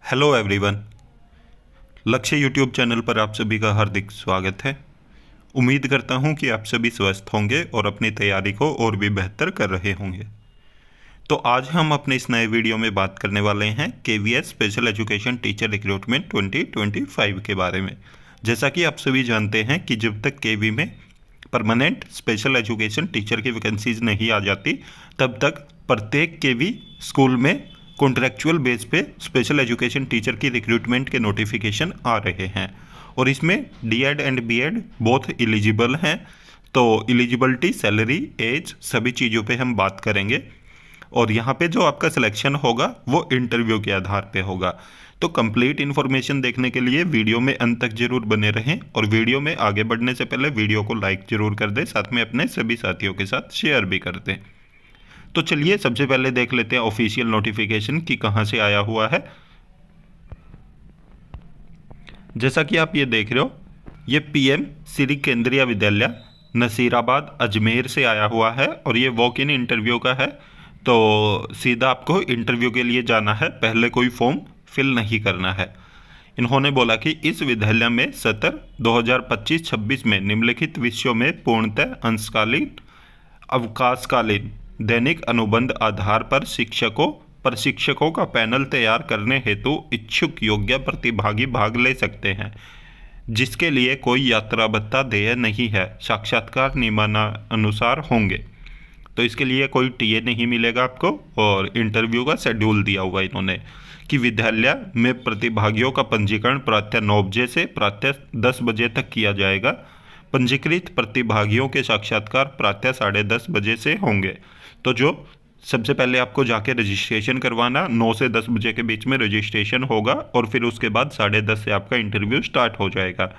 Hello everyone. लक्ष्य YouTube channel पर आप सभी का हार्दिक स्वागत है। उम्मीद करता हूं कि आप सभी स्वस्थ होंगे और अपनी तैयारी को और भी बेहतर कर रहे होंगे। तो आज हम अपने इस नए वीडियो में बात करने वाले हैं KVS special education teacher recruitment 2025 के बारे में। जैसा कि आप सभी जानते हैं कि जब तक केवी में परमानेंट स्पेशल एजुकेशन टीचर की वैकेंसीज नहीं आ जाती, तब तक प्रत्येक केवी स्कूल में कॉन्ट्रैक्चुअल बेस पे स्पेशल एजुकेशन टीचर की रिक्रूटमेंट के नोटिफिकेशन आ रहे हैं और इसमें DEd and BEd both eligible हैं। तो एलिजिबिलिटी, सैलरी, एज, सभी चीज़ों पे हम बात करेंगे और यहाँ पे जो आपका सिलेक्शन होगा वो इंटरव्यू के आधार पे होगा। तो कंप्लीट इन्फॉर्मेशन देखने के लिए वीडियो में अंत तक जरूर बने रहें और वीडियो में आगे बढ़ने से पहले वीडियो को लाइक जरूर कर दें, साथ में अपने सभी साथियों के साथ शेयर भी कर दें। तो चलिए सबसे पहले देख लेते हैं ऑफिशियल नोटिफिकेशन कि कहाँ से आया हुआ है। जैसा कि आप ये देख रहे हो, ये पीएम श्री केंद्रीय विद्यालय नसीराबाद अजमेर से आया हुआ है और ये वॉक इन इंटरव्यू का है। तो सीधा आपको इंटरव्यू के लिए जाना है, पहले कोई फॉर्म फिल नहीं करना है। इन्होंने बोला कि इस विद्यालय में सत्र 2025-26 में निम्नलिखित विषयों में पूर्णतः अंशकालीन, अवकाशकालीन, दैनिक अनुबंध आधार पर प्रशिक्षकों का पैनल तैयार करने हेतु इच्छुक योग्य प्रतिभागी भाग ले सकते हैं, जिसके लिए कोई यात्रा भत्ता देय नहीं है। साक्षात्कार नियमानुसार होंगे। तो इसके लिए कोई टीए नहीं मिलेगा आपको और इंटरव्यू का शेड्यूल दिया हुआ इन्होंने कि विद्यालय में प्रतिभागियों का पंजीकरण प्रातः 9 बजे से प्रातः 10 बजे तक किया जाएगा। पंजीकृत प्रतिभागियों के साक्षात्कार प्रातः 10:30 बजे से होंगे। तो जो सबसे पहले आपको जाके रजिस्ट्रेशन करवाना, 9 से 10 बजे के बीच में रजिस्ट्रेशन होगा और फिर उसके बाद 10:30 से आपका इंटरव्यू स्टार्ट हो जाएगा।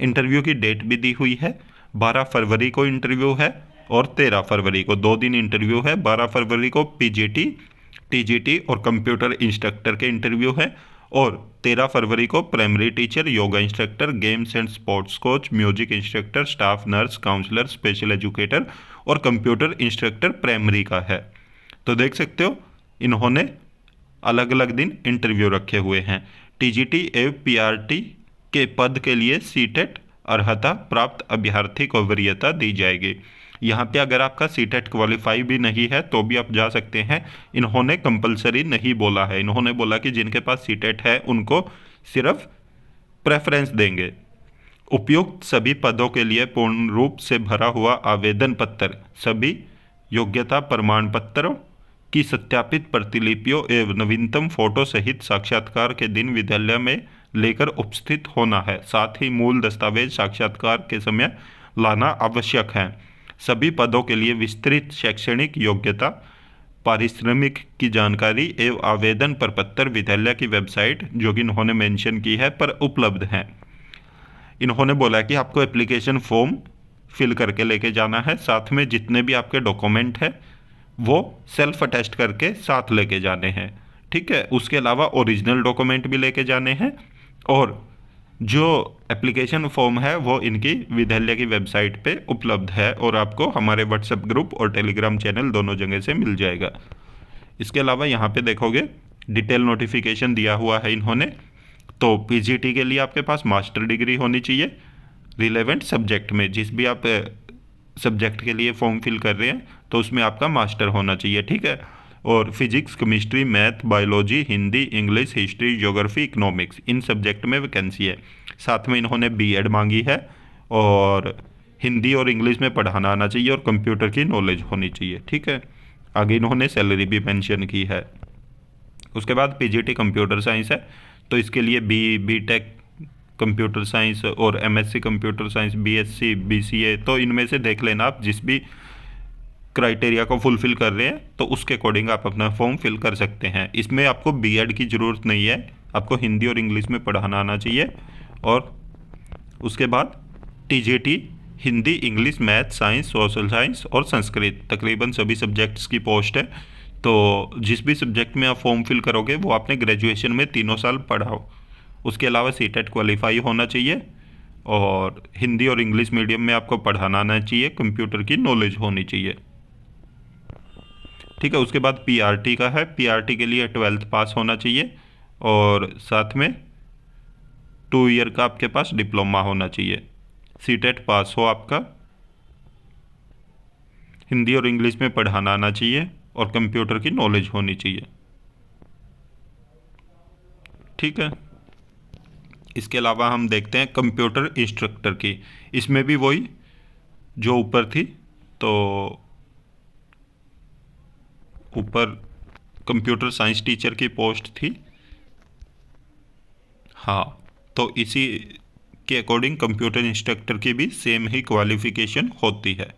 इंटरव्यू की डेट भी दी हुई है, 12 फरवरी को इंटरव्यू है और 13 फरवरी को, 2 दिन इंटरव्यू है। 12 फरवरी को पीजीटी, टीजीटी और कंप्यूटर इंस्ट्रक्टर के इंटरव्यू है और 13 फरवरी को primary teacher, yoga instructor, games and sports coach, music instructor, staff nurse, counsellor, special educator और कंप्यूटर इंस्ट्रक्टर प्राइमरी का है। तो देख सकते हो इन्होंने अलग अलग दिन इंटरव्यू रखे हुए हैं। टीजीटी एवं पीआरटी के पद के लिए सीटेट अर्हता प्राप्त अभ्यर्थी को वरीयता दी जाएगी। यहाँ पे अगर आपका सीटेट क्वालिफाई भी नहीं है तो भी आप जा सकते हैं। इन्होंने कंपलसरी नहीं बोला है, इन्होंने बोला कि जिनके पास सीटेट है उनको सिर्फ प्रेफरेंस देंगे। उपयुक्त सभी पदों के लिए पूर्ण रूप से भरा हुआ आवेदन पत्र, सभी योग्यता प्रमाण पत्रों की सत्यापित प्रतिलिपियों एवं नवीनतम फोटो सहित साक्षात्कार के दिन विद्यालय में लेकर उपस्थित होना है। साथ ही मूल दस्तावेज साक्षात्कार के समय लाना आवश्यक है। सभी पदों के लिए विस्तृत शैक्षणिक योग्यता, पारिश्रमिक की जानकारी एवं आवेदन प्रपत्र विद्यालय की वेबसाइट, जो कि इन्होंने मेंशन की है, पर उपलब्ध हैं। इन्होंने बोला कि आपको एप्लीकेशन फॉर्म फिल करके लेके जाना है, साथ में जितने भी आपके डॉक्यूमेंट हैं वो सेल्फ अटेस्ट करके साथ लेके जाने हैं। ठीक है, उसके अलावा ओरिजिनल डॉक्यूमेंट भी लेके जाने हैं और जो एप्लीकेशन फॉर्म है वो इनकी विद्यालय की वेबसाइट पे उपलब्ध है और आपको हमारे व्हाट्सएप ग्रुप और टेलीग्राम चैनल दोनों जगह से मिल जाएगा। इसके अलावा यहाँ पे देखोगे डिटेल नोटिफिकेशन दिया हुआ है इन्होंने। तो पीजीटी के लिए आपके पास मास्टर डिग्री होनी चाहिए रिलेवेंट सब्जेक्ट में, जिस भी आप सब्जेक्ट के लिए फॉर्म फिल कर रहे हैं तो उसमें आपका मास्टर होना चाहिए। ठीक है, और physics, chemistry, math, biology, Hindi, English, history, geography, economics, इन सब्जेक्ट में वैकेंसी है। साथ में इन्होंने बीएड मांगी है और हिंदी और इंग्लिश में पढ़ाना आना चाहिए और कंप्यूटर की नॉलेज होनी चाहिए। ठीक है, आगे इन्होंने सैलरी भी मेंशन की है। उसके बाद पीजीटी कंप्यूटर साइंस है, तो इसके लिए बीटेक कंप्यूटर साइंस और MSc computer science, BSc, BCA, तो इनमें से देख लेना आप जिस भी क्राइटेरिया को फुलफिल कर रहे हैं तो उसके अकॉर्डिंग आप अपना फॉर्म फिल कर सकते हैं। इसमें आपको बीएड की ज़रूरत नहीं है, आपको हिंदी और इंग्लिश में पढ़ाना आना चाहिए। और उसके बाद TGT Hindi, English, math, science, social science और संस्कृत, तकरीबन सभी सब्जेक्ट्स की पोस्ट है। तो जिस भी सब्जेक्ट में आप फॉर्म फिल करोगे वो आपने ग्रेजुएशन में 3 साल पढ़ा हो। उसके अलावा सीटेट क्वालिफाई होना चाहिए और हिंदी और इंग्लिश मीडियम में आपको पढ़ाना आना चाहिए, कंप्यूटर की नॉलेज होनी चाहिए। ठीक है, उसके बाद पीआरटी का है, पीआरटी के लिए 12th पास होना चाहिए और साथ में 2 ईयर का आपके पास डिप्लोमा होना चाहिए। सीटेट पास हो आपका, हिंदी और इंग्लिश में पढ़ाना आना चाहिए और कंप्यूटर की नॉलेज होनी चाहिए। ठीक है। इसके अलावा हम देखते हैं कंप्यूटर इंस्ट्रक्टर की। इसमें भी वही जो ऊपर थी, तो ऊपर कंप्यूटर साइंस टीचर की पोस्ट थी। हाँ, तो इसी के अकॉर्डिंग कंप्यूटर इंस्ट्रक्टर की भी सेम ही क्वालिफिकेशन होती है।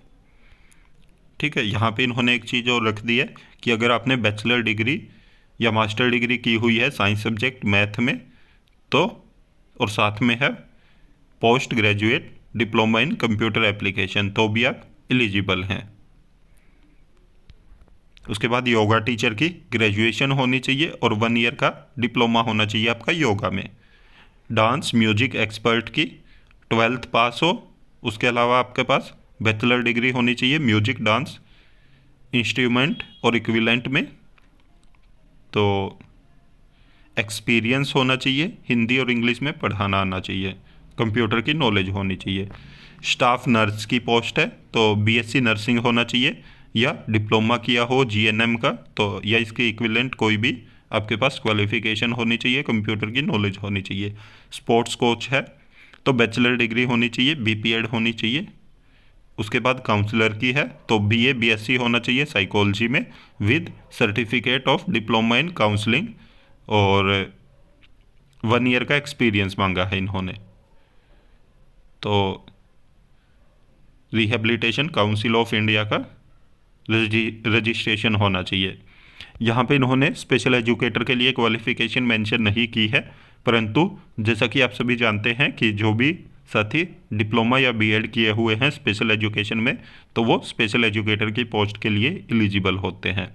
ठीक है। यहाँ पे इन्होंने एक चीज़ और रख दी है कि अगर आपने बैचलर डिग्री या मास्टर डिग्री की हुई है साइंस सब्जेक्ट मैथ में, तो और साथ में है post graduate diploma in computer application, तो भी आप एलिजिबल हैं। उसके बाद योगा टीचर की ग्रेजुएशन होनी चाहिए और 1 ईयर का डिप्लोमा होना चाहिए आपका योगा में। डांस म्यूजिक एक्सपर्ट की 12th पास हो। उसके अलावा आपके पास बैचलर डिग्री होनी चाहिए म्यूजिक डांस इंस्ट्रूमेंट और इक्विवेलेंट में। तो एक्सपीरियंस होना चाहिए, हिंदी और इंग्लिश में पढ़ाना आना चाहिए, कंप्यूटर की नॉलेज होनी चाहिए। स्टाफ नर्स की पोस्ट है, तो बीएससी नर्सिंग होना चाहिए या डिप्लोमा किया हो जीएनएम का, तो या इसके इक्विवेलेंट कोई भी आपके पास क्वालिफिकेशन होनी चाहिए, कंप्यूटर की नॉलेज होनी चाहिए। स्पोर्ट्स कोच है तो बैचलर डिग्री होनी चाहिए, बीपीएड होनी चाहिए। उसके बाद काउंसलर की है तो बीए बीएससी होना चाहिए साइकोलॉजी में with certificate of diploma in counselling, और 1 ईयर का एक्सपीरियंस मांगा है इन्होंने। तो रिहेबिलिटेशन काउंसिल ऑफ इंडिया का रजिस्ट्रेशन होना चाहिए। यहाँ पे इन्होंने स्पेशल एजुकेटर के लिए क्वालिफिकेशन मेंशन नहीं की है, परंतु जैसा कि आप सभी जानते हैं कि जो भी साथी डिप्लोमा या बीएड किए हुए हैं स्पेशल एजुकेशन में, तो वो स्पेशल एजुकेटर की पोस्ट के लिए एलिजिबल होते हैं।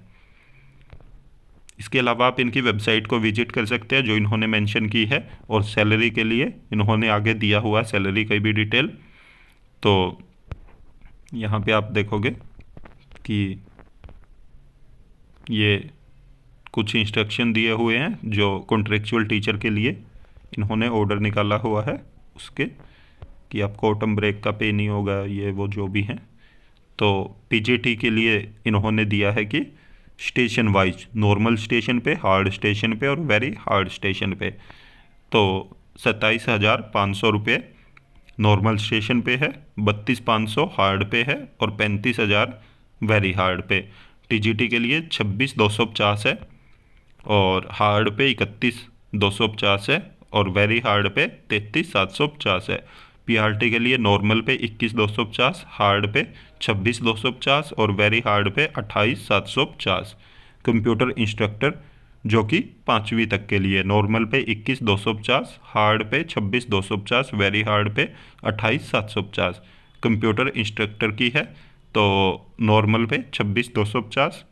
इसके अलावा आप इनकी वेबसाइट को विजिट कर सकते हैं जो इन्होंने मेंशन की है, और सैलरी के लिए इन्होंने आगे दिया हुआ सैलरी की भी डिटेल। तो यहाँ पे आप देखोगे कि ये कुछ इंस्ट्रक्शन दिए हुए हैं जो कॉन्ट्रेक्चुअल टीचर के लिए इन्होंने ऑर्डर निकाला हुआ है उसके, कि आपको ऑटम ब्रेक का पे नहीं होगा, ये वो जो भी हैं। तो पीजीटी के लिए इन्होंने दिया है कि स्टेशन वाइज, नॉर्मल स्टेशन पे, हार्ड स्टेशन पे और वेरी हार्ड स्टेशन पे, तो 27,500 रुपये नॉर्मल स्टेशन पे है, 32,500 हार्ड पे है और 35,000 वेरी हार्ड पे। टीजीटी के लिए 26,250 है और हार्ड पे 31,250 है और वेरी हार्ड पे 33,750 है। पीआरटी के लिए नॉर्मल पे 21,250, हार्ड पे 26,250 और वेरी हार्ड पे 28,750। कंप्यूटर इंस्ट्रक्टर जो कि 5वीं तक के लिए नॉर्मल पे 21,250, हार्ड पे 26,250, वेरी हार्ड पे 28,750। कंप्यूटर इंस्ट्रक्टर की है तो नॉर्मल पे 26,250,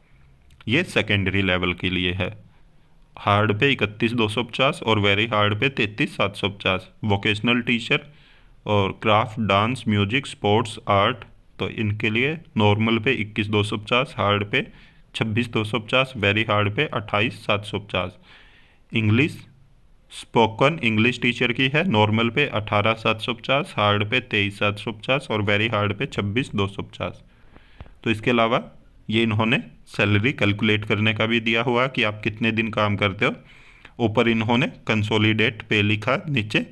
ये सेकेंडरी लेवल के लिए है, हार्ड पे 31,250 और वेरी हार्ड पे 33,750। वोकेशनल टीचर और craft dance music sports art, तो इनके लिए नॉर्मल पे 21,250, हार्ड पे 26,250, वेरी हार्ड पे 28,750। इंग्लिश स्पोकन इंग्लिश टीचर की है, नॉर्मल पे 18,750, हार्ड पे 23,750 और वेरी हार्ड पे 26,250। तो इसके अलावा ये इन्होंने सैलरी कैलकुलेट करने का भी दिया हुआ कि आप कितने दिन काम करते हो। ऊपर इन्होंने कंसोलिडेट पे लिखा, नीचे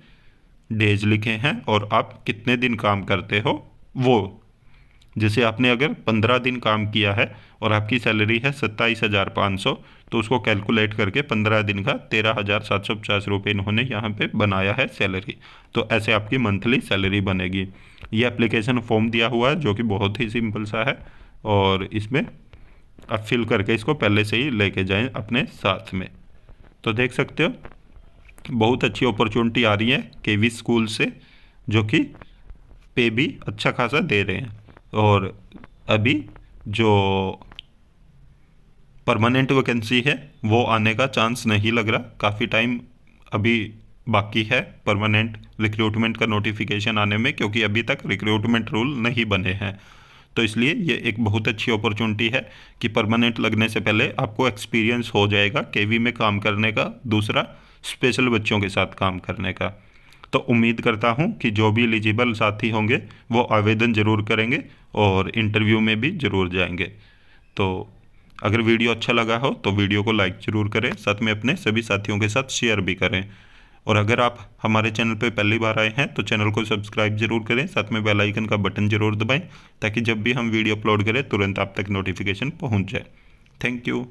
डेज लिखे हैं और आप कितने दिन काम करते हो वो। जैसे आपने अगर 15 दिन काम किया है और आपकी सैलरी है 27,500, तो उसको कैलकुलेट करके 15 दिन का 13,750 रुपये इन्होंने यहाँ पे बनाया है सैलरी। तो ऐसे आपकी मंथली सैलरी बनेगी। ये एप्लीकेशन फॉर्म दिया हुआ है जो कि बहुत ही सिंपल सा है, और इसमें आप फिल करके इसको पहले से ही लेके जाएं अपने साथ में। तो देख सकते हो बहुत अच्छी अपॉर्चुनिटी आ रही है केवी स्कूल से, जो कि पे भी अच्छा खासा दे रहे हैं। और अभी जो परमानेंट वैकेंसी है वो आने का चांस नहीं लग रहा, काफ़ी टाइम अभी बाकी है परमानेंट रिक्रूटमेंट का नोटिफिकेशन आने में, क्योंकि अभी तक रिक्रूटमेंट रूल नहीं बने हैं। तो इसलिए ये एक बहुत अच्छी अपॉर्चुनिटी है कि परमानेंट लगने से पहले आपको एक्सपीरियंस हो जाएगा केवी में काम करने का। दूसरा, स्पेशल बच्चों के साथ काम करने का। तो उम्मीद करता हूँ कि जो भी एलिजिबल साथी होंगे वो आवेदन ज़रूर करेंगे और इंटरव्यू में भी ज़रूर जाएंगे। तो अगर वीडियो अच्छा लगा हो तो वीडियो को लाइक ज़रूर करें, साथ में अपने सभी साथियों के साथ शेयर भी करें। और अगर आप हमारे चैनल पे पहली बार आए हैं तो चैनल को सब्सक्राइब जरूर करें, साथ में बेल आइकन का बटन जरूर दबाएं ताकि जब भी हम वीडियो अपलोड करें तुरंत आप तक नोटिफिकेशन पहुंच जाए। Thank you.